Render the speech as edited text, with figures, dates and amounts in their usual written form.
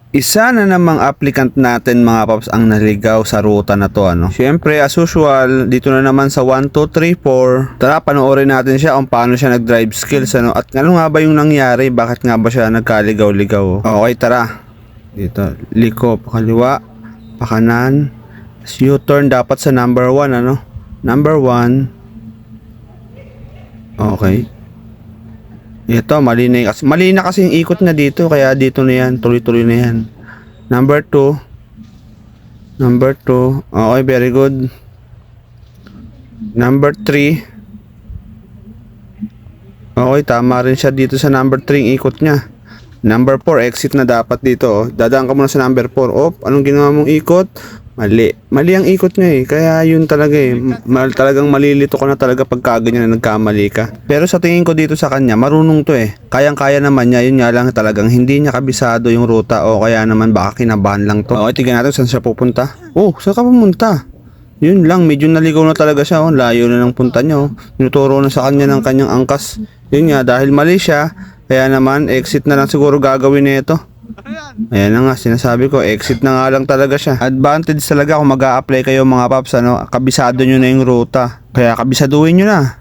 Isa na namang applicant natin mga paps ang naligaw sa ruta na to ano. Syempre as usual, dito na naman sa 1, 2, 3, 4. Tara panoorin natin siya kung paano siya nag-drive skills ano. At ano nga ba yung nangyari? Bakit nga ba siya nagkaligaw-ligaw? Okay, tara. Dito, liko, pakaliwa, pakanan. U-turn dapat sa number 1 ano. Number 1. Okay. Ito, mali na kasi yung ikot na dito, kaya dito na yan, tuloy-tuloy na yan. Number 2. Number 2. Okay, very good. Number 3. Okay, tama rin siya dito sa number 3 yung ikot niya. Number 4, exit na dapat dito. Oh. Dadaan ka muna sa number 4. Oh, anong ginawa mong ikot? Mali. Mali ang ikot niya eh. Kaya yun talaga eh. Talagang malilito ka na talaga pagka ganyan na nagkamali ka. Pero sa tingin ko dito sa kanya, marunong to eh. Kayang-kaya naman niya. Yun nga lang talagang hindi niya kabisado yung ruta o kaya naman baka kinabahan lang to. Okay, tignan natin saan siya pupunta. Oh, saan ka pumunta? Yun lang, medyo naligaw na talaga siya. Oh. Layo na ng punta niya. Oh. Tinuturo na sa kanya ng kanyang angkas. Yun nga, dahil mali siya, kaya naman exit na lang siguro gagawin nito. Ayan na nga, sinasabi ko, exit na nga lang talaga siya. Advantage talaga kung mag-a-apply kayo mga paps, ano, kabisado nyo na yung ruta. Kaya kabisaduhin nyo na.